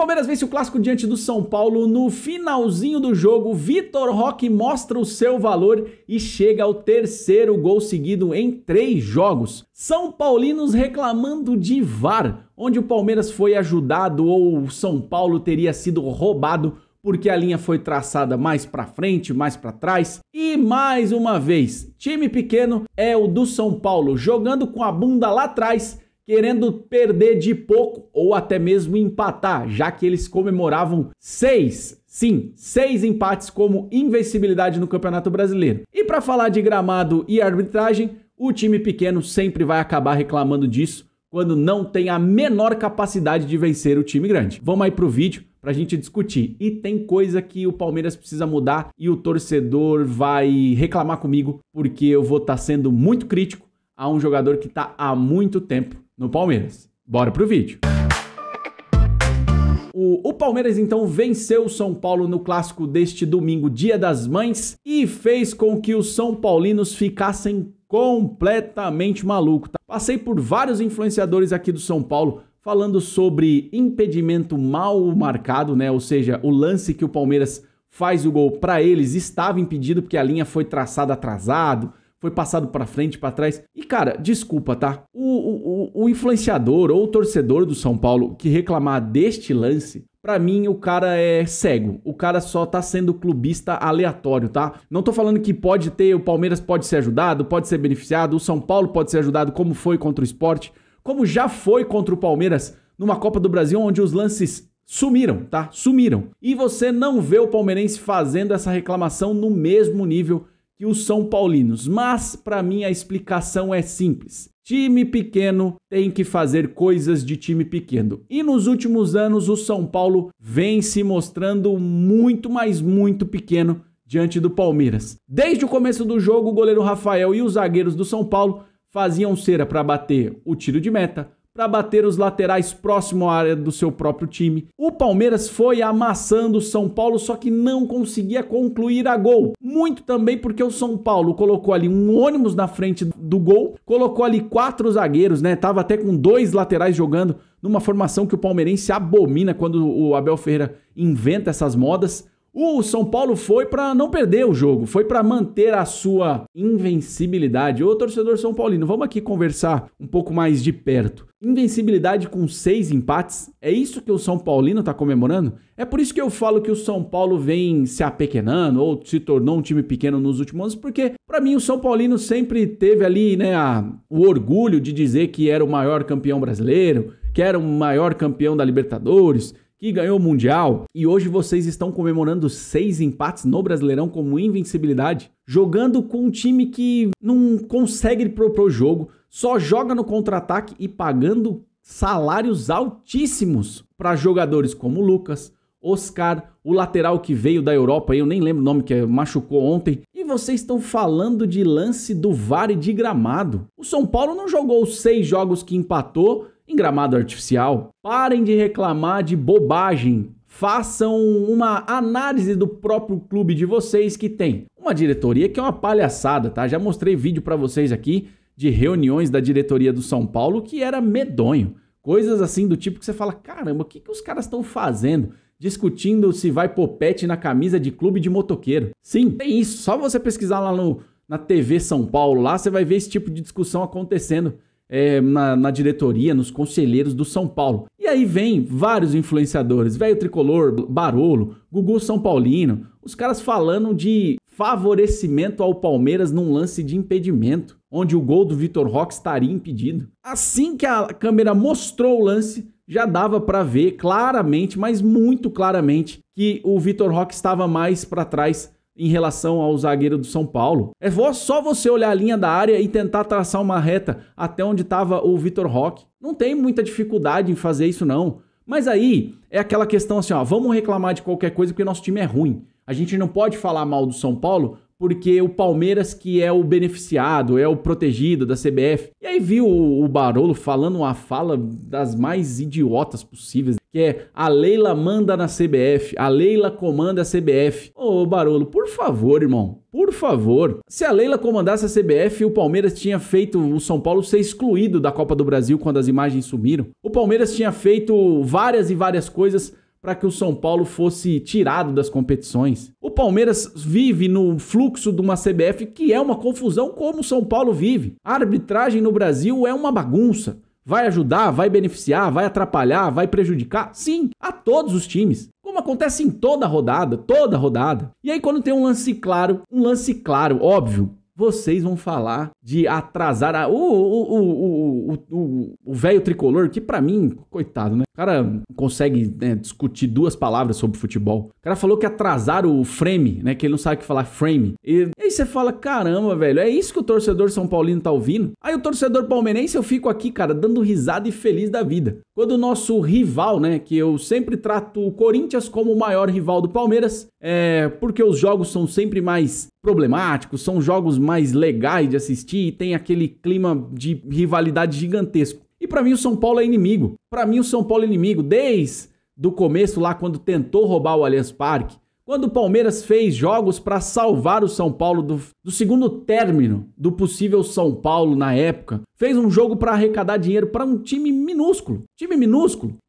Palmeiras vence o clássico diante do São Paulo. No finalzinho do jogo, Vitor Roque mostra o seu valor e chega ao terceiro gol seguido em 3 jogos. São Paulinos reclamando de VAR, onde o Palmeiras foi ajudado ou o São Paulo teria sido roubado porque a linha foi traçada mais para frente, mais para trás. E mais uma vez, time pequeno é o do São Paulo, jogando com a bunda lá atrás, querendo perder de pouco ou até mesmo empatar, já que eles comemoravam 6 empates como invencibilidade no Campeonato Brasileiro. E para falar de gramado e arbitragem, o time pequeno sempre vai acabar reclamando disso quando não tem a menor capacidade de vencer o time grande. Vamos aí pro vídeo pra gente discutir. E tem coisa que o Palmeiras precisa mudar e o torcedor vai reclamar comigo porque eu vou estar sendo muito crítico a um jogador que tá há muito tempo no Palmeiras. Bora pro vídeo. O Palmeiras então venceu o São Paulo no clássico deste domingo, Dia das Mães, e fez com que os São Paulinos ficassem completamente malucos. Passei por vários influenciadores aqui do São Paulo falando sobre impedimento mal marcado, né? Ou seja, o lance que o Palmeiras faz o gol para eles estava impedido porque a linha foi traçada atrasado, foi passado para frente, para trás. E cara, desculpa, tá? O influenciador ou o torcedor do São Paulo que reclamar deste lance, pra mim o cara é cego. O cara só tá sendo clubista aleatório, tá? Não tô falando que pode ter, o Palmeiras pode ser ajudado, pode ser beneficiado, o São Paulo pode ser ajudado como foi contra o Sport, como já foi contra o Palmeiras numa Copa do Brasil, onde os lances sumiram, tá? Sumiram. E você não vê o palmeirense fazendo essa reclamação no mesmo nível que os São Paulinos. Mas, pra mim, a explicação é simples. Time pequeno tem que fazer coisas de time pequeno. E nos últimos anos, o São Paulo vem se mostrando muito, mas muito pequeno diante do Palmeiras. Desde o começo do jogo, o goleiro Rafael e os zagueiros do São Paulo faziam cera para bater o tiro de meta, para bater os laterais próximo à área do seu próprio time. O Palmeiras foi amassando o São Paulo, só que não conseguia concluir a gol. Muito também porque o São Paulo colocou ali um ônibus na frente do gol, colocou ali 4 zagueiros, né? Tava até com 2 laterais jogando numa formação que o palmeirense abomina quando o Abel Ferreira inventa essas modas. O São Paulo foi para não perder o jogo, foi para manter a sua invencibilidade. Ô torcedor São Paulino, vamos aqui conversar um pouco mais de perto. Invencibilidade com 6 empates, é isso que o São Paulino tá comemorando? É por isso que eu falo que o São Paulo vem se apequenando ou se tornou um time pequeno nos últimos anos, porque para mim o São Paulino sempre teve ali, né, o orgulho de dizer que era o maior campeão brasileiro, que era o maior campeão da Libertadores, que ganhou o Mundial, e hoje vocês estão comemorando 6 empates no Brasileirão como invencibilidade, jogando com um time que não consegue propor jogo, só joga no contra-ataque e pagando salários altíssimos para jogadores como Lucas, Oscar, o lateral que veio da Europa, eu nem lembro o nome, que machucou ontem, e vocês estão falando de lance do VAR e de gramado. O São Paulo não jogou os 6 jogos que empatou em gramado artificial. Parem de reclamar de bobagem. Façam uma análise do próprio clube de vocês, que tem uma diretoria que é uma palhaçada, tá? Já mostrei vídeo pra vocês aqui de reuniões da diretoria do São Paulo que era medonho. Coisas assim do tipo que você fala, caramba, o que os caras estão fazendo? Discutindo se vai pôr pet na camisa de clube de motoqueiro. Sim, tem isso. Só você pesquisar lá na TV São Paulo, lá você vai ver esse tipo de discussão acontecendo. Na diretoria, nos conselheiros do São Paulo. E aí vem vários influenciadores, Velho Tricolor, Barolo, Gugu São Paulino, os caras falando de favorecimento ao Palmeiras num lance de impedimento, onde o gol do Vitor Roque estaria impedido. Assim que a câmera mostrou o lance, já dava para ver claramente, mas muito claramente, que o Vitor Roque estava mais para trás em relação ao zagueiro do São Paulo. É só você olhar a linha da área e tentar traçar uma reta até onde estava o Vitor Roque. Não tem muita dificuldade em fazer isso não. Mas aí é aquela questão assim, ó, vamos reclamar de qualquer coisa porque nosso time é ruim. A gente não pode falar mal do São Paulo porque o Palmeiras que é o beneficiado, é o protegido da CBF. E aí viu o Barolo falando uma fala das mais idiotas possíveis, que é a Leila manda na CBF, a Leila comanda a CBF. Ô Barolo, por favor, irmão, por favor. Se a Leila comandasse a CBF, o Palmeiras tinha feito o São Paulo ser excluído da Copa do Brasil quando as imagens sumiram. O Palmeiras tinha feito várias e várias coisas para que o São Paulo fosse tirado das competições. O Palmeiras vive no fluxo de uma CBF que é uma confusão como o São Paulo vive. A arbitragem no Brasil é uma bagunça. Vai ajudar, vai beneficiar, vai atrapalhar, vai prejudicar? Sim, a todos os times. Como acontece em toda rodada, toda rodada. E aí quando tem um lance claro, óbvio, vocês vão falar de atrasar o velho tricolor, que pra mim, coitado, né? O cara não consegue, né, discutir duas palavras sobre futebol. O cara falou que atrasaram o frame, né? Que ele não sabe o que falar frame. E aí você fala, caramba, velho, é isso que o torcedor São Paulino tá ouvindo? Aí o torcedor palmeirense, eu fico aqui, cara, dando risada e feliz da vida. Quando o nosso rival, né, que eu sempre trato o Corinthians como o maior rival do Palmeiras, porque os jogos são sempre mais problemáticos, são jogos mais legais de assistir e tem aquele clima de rivalidade gigantesco. E pra mim o São Paulo é inimigo. Pra mim o São Paulo é inimigo desde o começo lá, quando tentou roubar o Allianz Parque. Quando o Palmeiras fez jogos para salvar o São Paulo do segundo término do possível São Paulo na época. Fez um jogo para arrecadar dinheiro para um time minúsculo.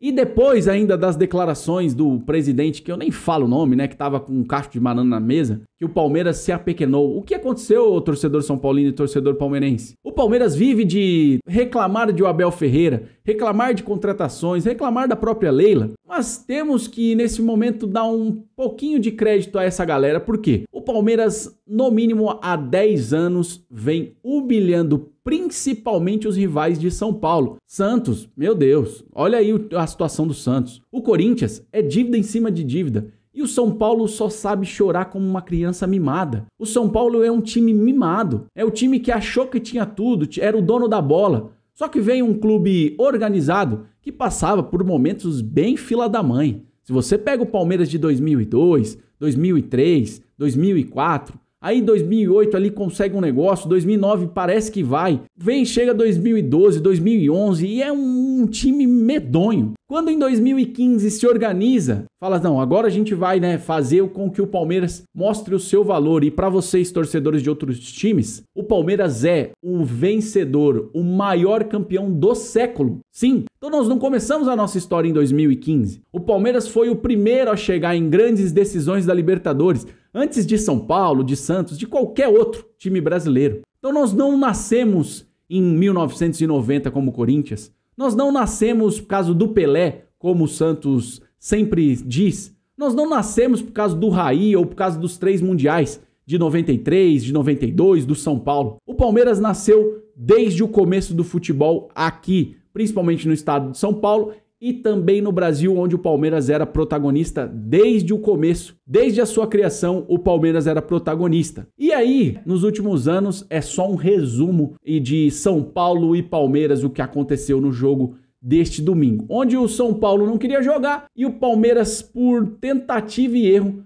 E depois ainda das declarações do presidente, que eu nem falo o nome, né? Que tava com um cacho de banana na mesa, que o Palmeiras se apequenou. O que aconteceu, torcedor São Paulino e torcedor palmeirense? O Palmeiras vive de reclamar de Abel Ferreira, reclamar de contratações, reclamar da própria Leila. Mas temos que, nesse momento, dar um pouquinho de crédito a essa galera. Por quê? O Palmeiras, no mínimo há 10 anos, vem humilhando principalmente os rivais de São Paulo. Santos, meu Deus, olha aí a situação do Santos. O Corinthians é dívida em cima de dívida. E o São Paulo só sabe chorar como uma criança mimada. O São Paulo é um time mimado. É o time que achou que tinha tudo, era o dono da bola. Só que veio um clube organizado que passava por momentos bem fila da mãe. Se você pega o Palmeiras de 2002, 2003, 2004... Aí 2008 ali consegue um negócio, 2009 parece que vai, chega 2012, 2011 e é um time medonho. Quando em 2015 se organiza, fala, não, agora a gente vai, né, fazer com que o Palmeiras mostre o seu valor. E para vocês, torcedores de outros times, o Palmeiras é o vencedor, o maior campeão do século. Sim, então nós não começamos a nossa história em 2015. O Palmeiras foi o primeiro a chegar em grandes decisões da Libertadores, antes de São Paulo, de Santos, de qualquer outro time brasileiro. Então nós não nascemos em 1990 como o Corinthians. Nós não nascemos por causa do Pelé, como o Santos sempre diz. Nós não nascemos por causa do Raí ou por causa dos 3 mundiais de 93, de 92, do São Paulo. O Palmeiras nasceu desde o começo do futebol aqui, principalmente no estado de São Paulo, e também no Brasil, onde o Palmeiras era protagonista desde o começo. Desde a sua criação, o Palmeiras era protagonista. E aí, nos últimos anos, é só um resumo de São Paulo e Palmeiras, o que aconteceu no jogo deste domingo, onde o São Paulo não queria jogar e o Palmeiras, por tentativa e erro,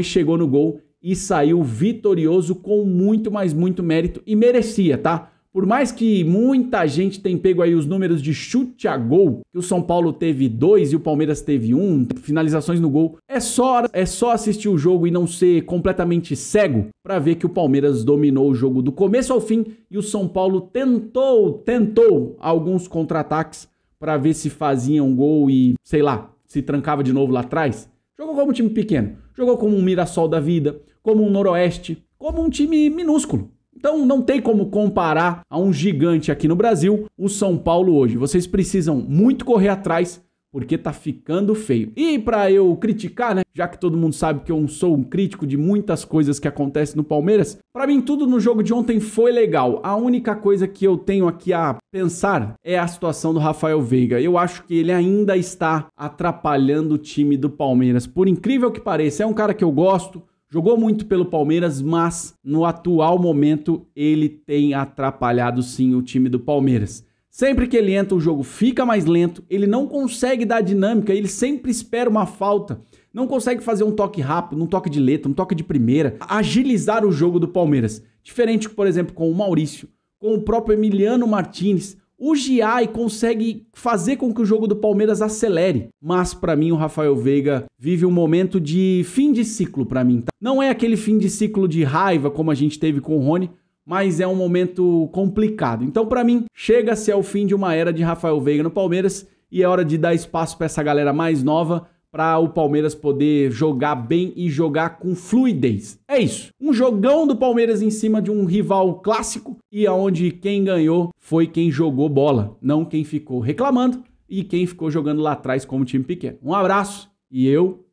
chegou no gol e saiu vitorioso com muito, mas muito mérito, e merecia, tá? Por mais que muita gente tenha pego aí os números de chute a gol, que o São Paulo teve 2 e o Palmeiras teve 1, finalizações no gol, é só assistir o jogo e não ser completamente cego para ver que o Palmeiras dominou o jogo do começo ao fim e o São Paulo tentou alguns contra-ataques para ver se fazia um gol e, sei lá, se trancava de novo lá atrás. Jogou como um time pequeno, jogou como um Mirassol da vida, como um Noroeste, como um time minúsculo. Então não tem como comparar a um gigante aqui no Brasil, o São Paulo hoje. Vocês precisam muito correr atrás, porque tá ficando feio. E para eu criticar, né, já que todo mundo sabe que eu sou um crítico de muitas coisas que acontecem no Palmeiras, para mim tudo no jogo de ontem foi legal. A única coisa que eu tenho aqui a pensar é a situação do Rafael Veiga. Eu acho que ele ainda está atrapalhando o time do Palmeiras. Por incrível que pareça, é um cara que eu gosto, jogou muito pelo Palmeiras, mas no atual momento ele tem atrapalhado sim o time do Palmeiras. Sempre que ele entra, o jogo fica mais lento, ele não consegue dar dinâmica, ele sempre espera uma falta, não consegue fazer um toque rápido, um toque de letra, um toque de primeira, agilizar o jogo do Palmeiras. Diferente, por exemplo, com o Maurício, com o próprio Emiliano Martinez, o Giai consegue fazer com que o jogo do Palmeiras acelere. Mas para mim o Rafael Veiga vive um momento de fim de ciclo para mim. Tá? Não é aquele fim de ciclo de raiva como a gente teve com o Rony, mas é um momento complicado. Então para mim chega-se ao fim de uma era de Rafael Veiga no Palmeiras e é hora de dar espaço para essa galera mais nova para o Palmeiras poder jogar bem e jogar com fluidez. É isso. Um jogão do Palmeiras em cima de um rival clássico e aonde quem ganhou foi quem jogou bola, não quem ficou reclamando e quem ficou jogando lá atrás como time pequeno. Um abraço e eu